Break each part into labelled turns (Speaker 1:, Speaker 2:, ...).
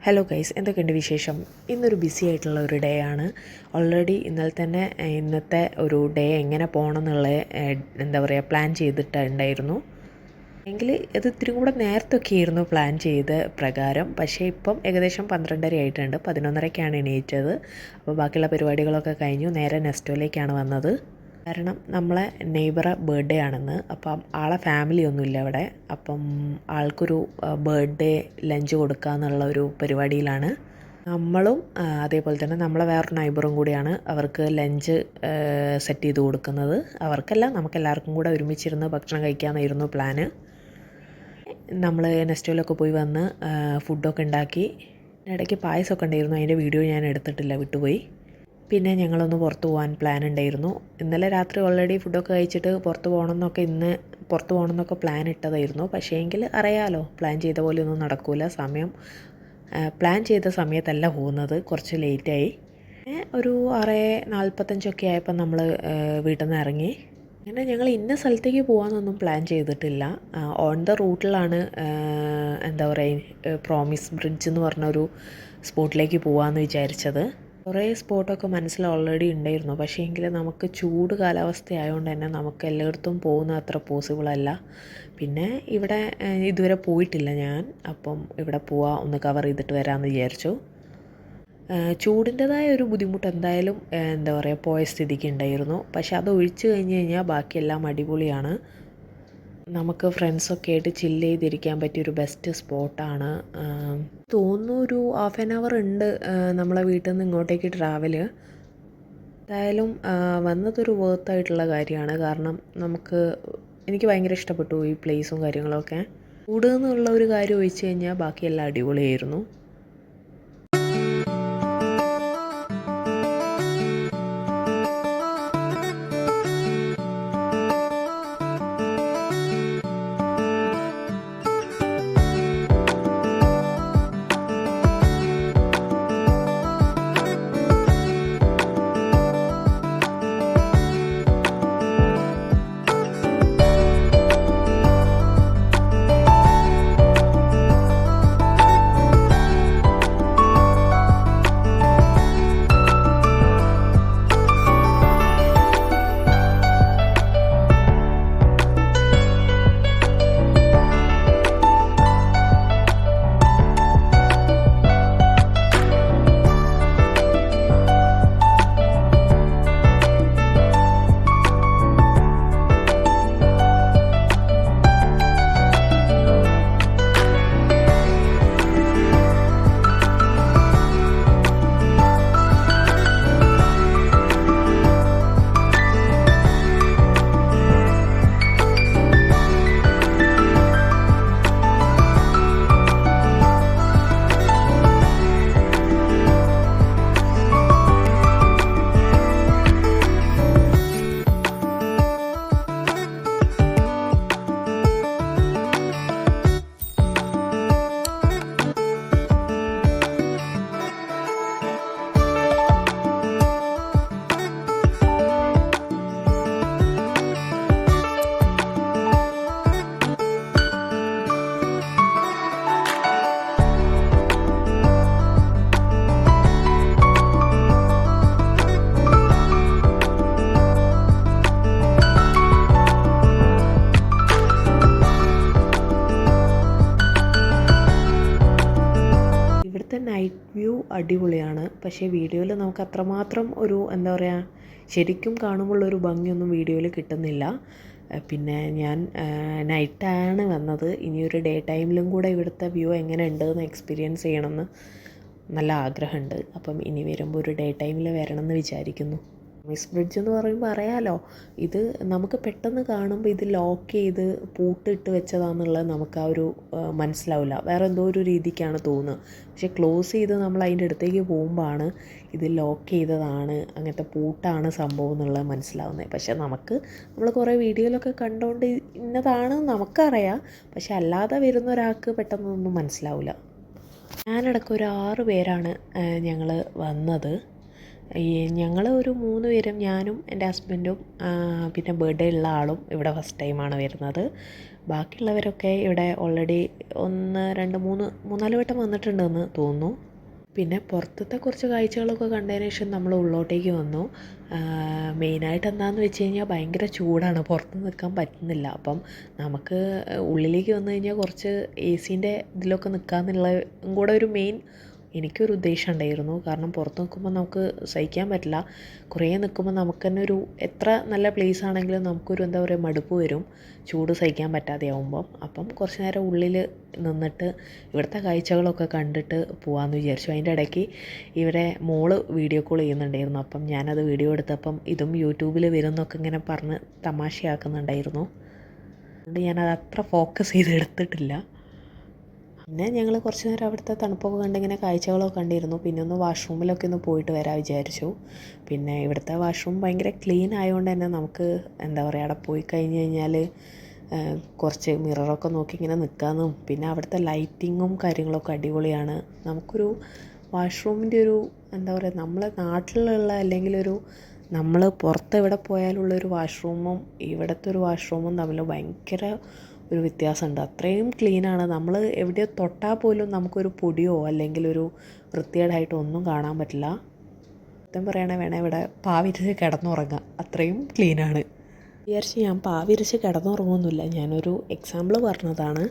Speaker 1: Hello guys, എന്തൊക്കെയുണ്ട് വിശേഷം? ഇന്നൊരു ബിസി ആയിട്ടുള്ള ഒരു ഡേ ആണ്. ഓൾറെഡി ഇന്നലെ തന്നെ ഇന്നത്തെ ഒരു ഡേ എങ്ങനെ പോകണം എന്നുള്ള പ്ലാൻ ചെയ്തിട്ടുണ്ടായിരുന്നു. എങ്കിൽ ഇത് ഇത്തിരി കൂടെ നേരത്തൊക്കെ ആയിരുന്നു പ്ലാൻ ചെയ്ത പ്രകാരം. പക്ഷേ ഇപ്പം ഏകദേശം 12:30 ആയിട്ടുണ്ട്. 11:30ക്കാണ് എണീറ്റത്. അപ്പോൾ ബാക്കിയുള്ള പരിപാടികളൊക്കെ കഴിഞ്ഞു. നേരെ നെസ്റ്റോയിലേക്കാണ് വന്നത്. കാരണം നമ്മളെ നെയ്ബറെ ബർത്ത്ഡേ ആണെന്ന്. അപ്പം ആളെ ഫാമിലി ഒന്നുമില്ല ഇവിടെ. അപ്പം ആൾക്കൊരു ബർത്ത്ഡേ ലഞ്ച് കൊടുക്കുക എന്നുള്ള ഒരു പരിപാടിയിലാണ് നമ്മളും. അതേപോലെ തന്നെ നമ്മളെ വേറൊരു നൈബറും കൂടിയാണ് അവർക്ക് ലഞ്ച് സെറ്റ് ചെയ്ത് കൊടുക്കുന്നത്. അവർക്കല്ല, നമുക്കെല്ലാവർക്കും കൂടെ ഒരുമിച്ചിരുന്ന് ഭക്ഷണം കഴിക്കാമെന്നായിരുന്നു പ്ലാന്. നമ്മൾ നെസ്റ്റോയിലൊക്കെ പോയി വന്ന് ഫുഡൊക്കെ ഉണ്ടാക്കി. ഇടയ്ക്ക് പായസമൊക്കെ ഉണ്ടായിരുന്നു. അതിൻ്റെ വീഡിയോ ഞാൻ എടുത്തിട്ടില്ല, വിട്ടുപോയി. പിന്നെ ഞങ്ങളൊന്ന് പുറത്ത് പോകാൻ പ്ലാൻ ഉണ്ടായിരുന്നു. ഇന്നലെ രാത്രി ഓൾറെഡി ഫുഡൊക്കെ കഴിച്ചിട്ട് പുറത്ത് പോകണമെന്നൊക്കെ പ്ലാൻ ഇട്ടതായിരുന്നു. പക്ഷേ എങ്കിൽ അറിയാമല്ലോ, പ്ലാൻ ചെയ്ത പോലെ ഒന്നും നടക്കില്ല. പ്ലാൻ ചെയ്ത സമയത്തല്ല പോകുന്നത്, കുറച്ച് ലേറ്റായി. ഒരു 6:45 ആയപ്പോൾ നമ്മൾ വീട്ടിൽ നിന്ന് ഇറങ്ങി. അങ്ങനെ ഞങ്ങൾ ഇന്ന സ്ഥലത്തേക്ക് പോകാമെന്നൊന്നും പ്ലാൻ ചെയ്തിട്ടില്ല. ഓൺ ദ റൂട്ടിലാണ് പ്രോമിസ് ബ്രിഡ്ജ് എന്ന് പറഞ്ഞൊരു സ്പോട്ടിലേക്ക് പോകാമെന്ന് വിചാരിച്ചത്. കുറേ സ്പോട്ടൊക്കെ മനസ്സിൽ ഓൾറെഡി ഉണ്ടായിരുന്നു. പക്ഷേ എങ്കിൽ നമുക്ക് ചൂട് കാലാവസ്ഥ ആയതുകൊണ്ട് തന്നെ നമുക്ക് എല്ലായിടത്തും പോകുന്ന അത്ര പോസിബിളല്ല. പിന്നെ ഇവിടെ ഇതുവരെ പോയിട്ടില്ല ഞാൻ. അപ്പം ഇവിടെ ഒന്ന് കവർ ചെയ്തിട്ട് വരാമെന്ന് വിചാരിച്ചു. ചൂടിൻ്റെതായ ഒരു ബുദ്ധിമുട്ട് എന്തായാലും പോയ സ്ഥിതിക്ക് ഉണ്ടായിരുന്നു. പക്ഷെ അത് ഒഴിച്ച് കഴിഞ്ഞ് കഴിഞ്ഞാൽ ബാക്കിയെല്ലാം അടിപൊളിയാണ്. നമുക്ക് ഫ്രണ്ട്സൊക്കെ ആയിട്ട് ചില്ല് ചെയ്തിരിക്കാൻ പറ്റിയൊരു ബെസ്റ്റ് സ്പോട്ടാണ്. തോന്നുന്നു ഒരു ഹാഫ് ആൻ അവർ ഉണ്ട് നമ്മളെ വീട്ടിൽ നിന്ന് ഇങ്ങോട്ടേക്ക് ട്രാവൽ. എന്തായാലും വന്നതൊരു വർത്തായിട്ടുള്ള കാര്യമാണ്. കാരണം എനിക്ക് ഭയങ്കര ഇഷ്ടപ്പെട്ടു ഈ പ്ലേസും കാര്യങ്ങളൊക്കെ. കൂടുന്നുള്ള ഒരു കാര്യം ഒഴിച്ച് കഴിഞ്ഞാൽ ബാക്കിയെല്ലാം അടിപൊളിയായിരുന്നു. നൈറ്റ് വ്യൂ അടിപൊളിയാണ്. പക്ഷേ വീഡിയോയിൽ നമുക്ക് അത്രമാത്രം ഒരു ശരിക്കും കാണുമ്പോഴുള്ളൊരു ഭംഗിയൊന്നും വീഡിയോയിൽ കിട്ടുന്നില്ല. പിന്നെ ഞാൻ നൈറ്റാണ് വന്നത്. ഇനിയൊരു ഡേ ടൈമിലും കൂടെ ഇവിടുത്തെ വ്യൂ എങ്ങനെ ഉണ്ടെന്ന് എക്സ്പീരിയൻസ് ചെയ്യണമെന്ന് നല്ല ആഗ്രഹമുണ്ട്. അപ്പം ഇനി വരുമ്പോൾ ഒരു ഡേ ടൈമിൽ വരണമെന്ന് വിചാരിക്കുന്നു. മിസ് ബ്രിഡ്ജ് എന്ന് പറയുമ്പോൾ അറിയാലോ, ഇത് നമുക്ക് പെട്ടെന്ന് കാണുമ്പോൾ ഇത് ലോക്ക് ചെയ്ത് പൂട്ടിട്ട് വെച്ചതാണെന്നുള്ളത് നമുക്ക് മനസ്സിലാവില്ല. വേറെ എന്തോ ഒരു രീതിക്കാണ് തോന്നുന്നത്. പക്ഷെ ക്ലോസ് ചെയ്ത് നമ്മൾ അതിൻ്റെ അടുത്തേക്ക് പോകുമ്പോഴാണ് ഇത് ലോക്ക് ചെയ്തതാണ്, അങ്ങനത്തെ പൂട്ടാണ് സംഭവം എന്നുള്ളത് മനസ്സിലാവുന്നത്. പക്ഷെ നമ്മൾ കുറേ വീഡിയോയിലൊക്കെ കണ്ടുകൊണ്ട് ഇന്നതാണ് നമുക്കറിയാം. പക്ഷെ അല്ലാതെ വരുന്ന ഒരാൾക്ക് പെട്ടെന്നൊന്നും മനസ്സിലാവില്ല. ഞാനടക്കം ഒരു 6 പേരാണ് ഞങ്ങൾ വന്നത്. ഞങ്ങൾ ഒരു 3 പേരും, ഞാനും എൻ്റെ ഹസ്ബൻഡും പിന്നെ ബർത്ത്ഡേ ഉള്ള ആളും ഇവിടെ ഫസ്റ്റ് ടൈമാണ് വരുന്നത്. ബാക്കിയുള്ളവരൊക്കെ ഇവിടെ ഓൾറെഡി 1 2 3 4 വട്ടം വന്നിട്ടുണ്ടെന്ന് തോന്നുന്നു. പിന്നെ പുറത്തത്തെ കുറച്ച് കാഴ്ചകളൊക്കെ കണ്ടതിന് ശേഷം നമ്മൾ ഉള്ളോട്ടേക്ക് വന്നു. മെയിനായിട്ട് എന്താണെന്ന് വെച്ച് കഴിഞ്ഞാൽ ഭയങ്കര ചൂടാണ്, പുറത്ത് നിൽക്കാൻ പറ്റുന്നില്ല. അപ്പം നമുക്ക് ഉള്ളിലേക്ക് വന്നു കഴിഞ്ഞാൽ കുറച്ച് AC-ൻ്റെ ഇതിലൊക്കെ നിൽക്കാമെന്നുള്ള കൂടെ ഒരു മെയിൻ എനിക്കൊരു ഉദ്ദേശം ഉണ്ടായിരുന്നു. കാരണം പുറത്ത് നിൽക്കുമ്പോൾ നമുക്ക് സഹിക്കാൻ പറ്റില്ല. കുറേ നിൽക്കുമ്പോൾ നമുക്ക് തന്നെ ഒരു എത്ര നല്ല പ്ലേസ് ആണെങ്കിലും നമുക്കൊരു എന്താ പറയുക മടുപ്പ് വരും ചൂട് സഹിക്കാൻ പറ്റാതെ ആവുമ്പം. അപ്പം കുറച്ച് നേരം ഉള്ളിൽ നിന്നിട്ട് ഇവിടുത്തെ കാഴ്ചകളൊക്കെ കണ്ടിട്ട് പോകാമെന്ന് വിചാരിച്ചു. അതിൻ്റെ ഇടയ്ക്ക് ഇവരെ മോള് വീഡിയോ കോൾ ചെയ്യുന്നുണ്ടായിരുന്നു. അപ്പം ഞാനത് വീഡിയോ എടുത്തപ്പം ഇതും യൂട്യൂബിൽ വരുമെന്നൊക്കെ ഇങ്ങനെ പറഞ്ഞ് തമാശയാക്കുന്നുണ്ടായിരുന്നു. അതുകൊണ്ട് ഞാനത് അത്ര ഫോക്കസ് ചെയ്ത് എടുത്തിട്ടില്ല. പിന്നെ ഞങ്ങൾ കുറച്ച് നേരം അവിടുത്തെ തണുപ്പൊക്കെ കണ്ടിങ്ങനെ കാഴ്ചകളൊക്കെ കണ്ടിരുന്നു. പിന്നെ ഒന്ന് വാഷ്റൂമിലൊക്കെ ഒന്ന് പോയിട്ട് വരാൻ വിചാരിച്ചു. പിന്നെ ഇവിടുത്തെ വാഷ്റൂം ഭയങ്കര ക്ലീൻ ആയതുകൊണ്ട് തന്നെ നമുക്ക് എന്താ പറയുക അവിടെ പോയി കഴിഞ്ഞ് കഴിഞ്ഞാൽ കുറച്ച് മിററൊക്കെ നോക്കി ഇങ്ങനെ നിൽക്കാമെന്നും, പിന്നെ അവിടുത്തെ ലൈറ്റിങ്ങും കാര്യങ്ങളൊക്കെ അടിപൊളിയാണ്. നമുക്കൊരു വാഷ്റൂമിൻ്റെ ഒരു എന്താ പറയുക നമ്മളെ നാട്ടിലുള്ള അല്ലെങ്കിൽ നമ്മൾ പുറത്ത് എവിടെ പോയാലുള്ളൊരു വാഷ്റൂമും ഇവിടുത്തെ ഒരു വാഷ്റൂമും തമ്മിൽ ഭയങ്കര ഒരു വ്യത്യാസമുണ്ട്. അത്രയും ക്ലീനാണ്. നമ്മൾ എവിടെയോ തൊട്ടാൽ പോലും നമുക്കൊരു പൊടിയോ അല്ലെങ്കിൽ ഒരു വൃത്തികേടായിട്ടോ ഒന്നും കാണാൻ പറ്റില്ല. സത്യം പറയണേ വേണേൽ ഇവിടെ പാവിരിച്ച് കിടന്നുറങ്ങാം, അത്രയും ക്ലീനാണ്. വിചാരിച്ച് ഞാൻ പാവിരിച്ച് കിടന്നുറങ്ങുമൊന്നുമില്ല, ഞാനൊരു എക്സാമ്പിൾ പറഞ്ഞതാണ്.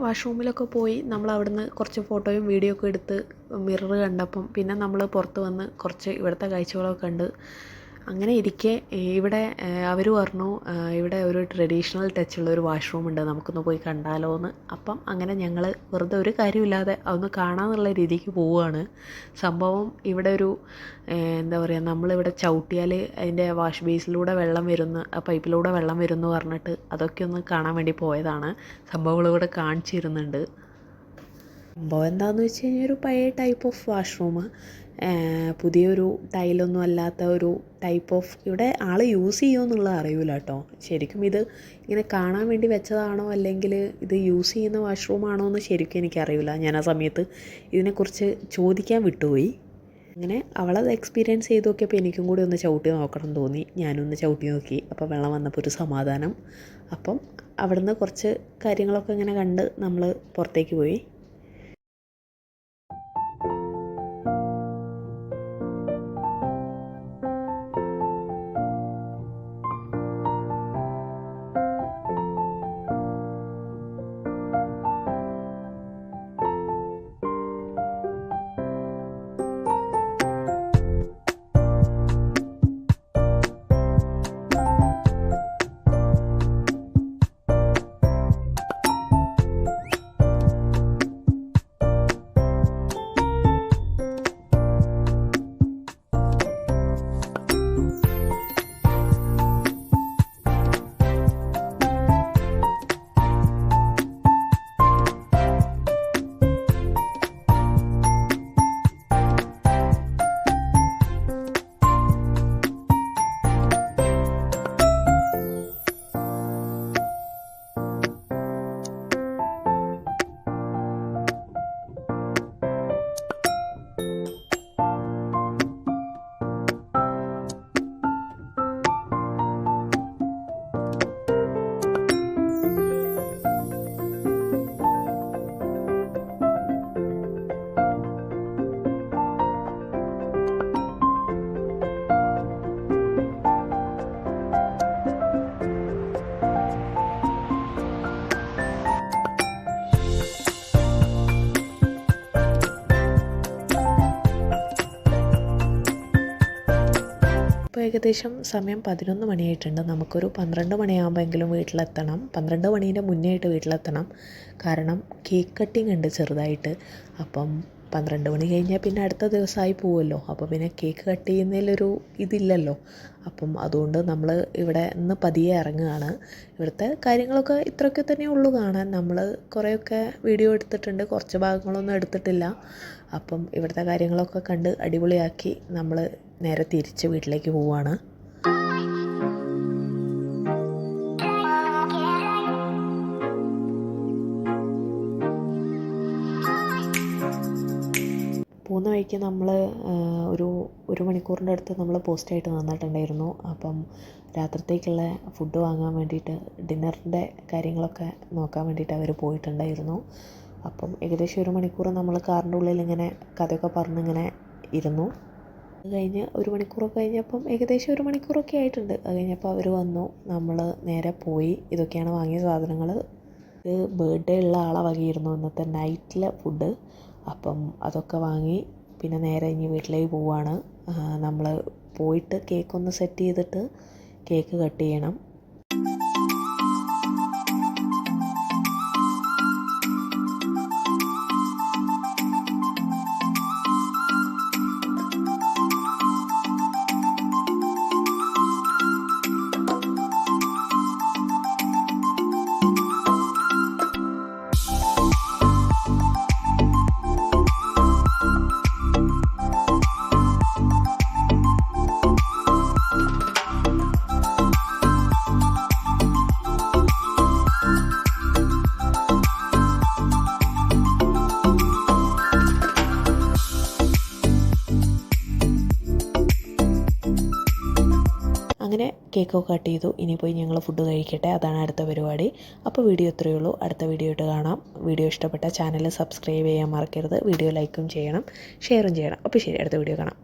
Speaker 1: വാഷ്റൂമിലൊക്കെ പോയി നമ്മൾ അവിടുന്ന് കുറച്ച് ഫോട്ടോയും വീഡിയോ ഒക്കെ എടുത്ത് മിറർ കണ്ടപ്പം പിന്നെ നമ്മൾ പുറത്ത് വന്ന് കുറച്ച് ഇവിടുത്തെ കാഴ്ചകളൊക്കെ കണ്ട് അങ്ങനെ ഇരിക്കെ ഇവിടെ അവർ പറഞ്ഞു ഇവിടെ ഒരു ട്രഡീഷണൽ ടച്ചുള്ള ഒരു വാഷ്റൂം ഉണ്ട്, നമുക്കൊന്ന് പോയി കണ്ടാലോ എന്ന്. അപ്പം അങ്ങനെ ഞങ്ങൾ വെറുതെ ഒരു കാര്യമില്ലാതെ അതൊന്ന് കാണാമെന്നുള്ള രീതിക്ക് പോവുകയാണ്. സംഭവം ഇവിടെ ഒരു എന്താ പറയുക, നമ്മളിവിടെ ചവിട്ടിയാൽ അതിൻ്റെ വാഷ് ബേസിലൂടെ വെള്ളം വരുന്നു, ആ പൈപ്പിലൂടെ വെള്ളം വരുന്നു പറഞ്ഞിട്ട് അതൊക്കെ ഒന്ന് കാണാൻ വേണ്ടി പോയതാണ്. സംഭവങ്ങൾ ഇവിടെ കാണിച്ചിരുന്നുണ്ട്. സംഭവം എന്താണെന്ന് വെച്ച് കഴിഞ്ഞാൽ ഒരു പഴയ ടൈപ്പ് ഓഫ് വാഷ്റൂം, പുതിയൊരു ടൈലൊന്നും അല്ലാത്ത ഒരു ടൈപ്പ് ഓഫ്, ഇവിടെ ആൾ യൂസ് ചെയ്യുമെന്നുള്ളത് അറിയില്ല കേട്ടോ. ശരിക്കും ഇത് ഇങ്ങനെ കാണാൻ വേണ്ടി വെച്ചതാണോ അല്ലെങ്കിൽ ഇത് യൂസ് ചെയ്യുന്ന വാഷ്റൂമാണോ എന്ന് ശരിക്കും എനിക്കറിയില്ല. ഞാൻ ആ സമയത്ത് ഇതിനെക്കുറിച്ച് ചോദിക്കാൻ വിട്ടുപോയി. അങ്ങനെ അവളത് എക്സ്പീരിയൻസ് ചെയ്ത് നോക്കിയപ്പോൾ എനിക്കും കൂടി ഒന്ന് ചവിട്ടി നോക്കണം തോന്നി. ഞാനൊന്ന് ചവിട്ടി നോക്കി. അപ്പോൾ വെള്ളം വന്നപ്പോൾ ഒരു സമാധാനം. അപ്പം അവിടുന്ന് കുറച്ച് കാര്യങ്ങളൊക്കെ ഇങ്ങനെ കണ്ട് നമ്മൾ പുറത്തേക്ക് പോയി. ഏകദേശം സമയം 11 മണിയായിട്ടുണ്ട്. നമുക്കൊരു 12 മണിയാകുമ്പോഴെങ്കിലും വീട്ടിലെത്തണം. 12 മണീൻ്റെ മുന്നേ ആയിട്ട് വീട്ടിലെത്തണം. കാരണം കേക്ക് കട്ടിങ് ഉണ്ട് ചെറുതായിട്ട്. അപ്പം 12 മണി കഴിഞ്ഞാൽ പിന്നെ അടുത്ത ദിവസമായി പോവുമല്ലോ. അപ്പോൾ പിന്നെ കേക്ക് കട്ട് ചെയ്യുന്നതിലൊരു ഇതില്ലല്ലോ. അപ്പം അതുകൊണ്ട് നമ്മൾ ഇവിടെ നിന്ന് പതിയെ ഇറങ്ങുകയാണ്. ഇവിടുത്തെ കാര്യങ്ങളൊക്കെ ഇത്രയൊക്കെ തന്നെ ഉള്ളൂ കാണാൻ. നമ്മൾ കുറേയൊക്കെ വീഡിയോ എടുത്തിട്ടുണ്ട്, കുറച്ച് ഭാഗങ്ങളൊന്നും എടുത്തിട്ടില്ല. അപ്പം ഇവിടുത്തെ കാര്യങ്ങളൊക്കെ കണ്ട് അടിപൊളിയാക്കി നമ്മൾ നേരെ തിരിച്ച് വീട്ടിലേക്ക് പോവുകയാണ്. പോകുന്ന വഴിക്ക് നമ്മൾ ഒരു മണിക്കൂറിൻ്റെ അടുത്ത് നമ്മൾ പോസ്റ്റായിട്ട് നിന്നിട്ടുണ്ടായിരുന്നു. അപ്പം രാത്രിത്തേക്കുള്ള ഫുഡ് വാങ്ങാൻ വേണ്ടിയിട്ട് ഡിന്നറിൻ്റെ കാര്യങ്ങളൊക്കെ നോക്കാൻ വേണ്ടിയിട്ട് അവർ പോയിട്ടുണ്ടായിരുന്നു. അപ്പം ഏകദേശം 1 മണിക്കൂർ നമ്മൾ കാറിൻ്റെ ഉള്ളിൽ ഇങ്ങനെ കഥയൊക്കെ പറഞ്ഞിങ്ങനെ ഇരുന്നു. അത് കഴിഞ്ഞ് 1 മണിക്കൂറൊക്കെ കഴിഞ്ഞപ്പം ഏകദേശം 1 മണിക്കൂറൊക്കെ ആയിട്ടുണ്ട്. അത് കഴിഞ്ഞപ്പോൾ അവർ വന്നു. നമ്മൾ നേരെ പോയി. ഇതൊക്കെയാണ് വാങ്ങിയ സാധനങ്ങൾ. ഇത് ബർത്ത്ഡേ ഉള്ള ആളെ വകയായിരുന്നു ഇന്നത്തെ നൈറ്റിലെ ഫുഡ്. അപ്പം അതൊക്കെ വാങ്ങി പിന്നെ നേരെ ഇനി വീട്ടിലേക്ക് പോവുകയാണ്. നമ്മൾ പോയിട്ട് കേക്കൊന്ന് സെറ്റ് ചെയ്തിട്ട് കേക്ക് കട്ട് ചെയ്യണം. അങ്ങനെ കേക്കൊക്കെ കട്ട് ചെയ്തു. ഇനി പോയി ഞങ്ങൾ ഫുഡ് കഴിക്കട്ടെ. അതാണ് അടുത്ത പരിപാടി. അപ്പോൾ വീഡിയോ ഇത്രയേ ഉള്ളൂ. അടുത്ത വീഡിയോ ആയിട്ട് കാണാം. വീഡിയോ ഇഷ്ടപ്പെട്ട ചാനൽ സബ്സ്ക്രൈബ് ചെയ്യാൻ മറക്കരുത്. വീഡിയോ ലൈക്കും ചെയ്യണം, ഷെയറും ചെയ്യണം. അപ്പോൾ ശരി, അടുത്ത വീഡിയോ കാണാം.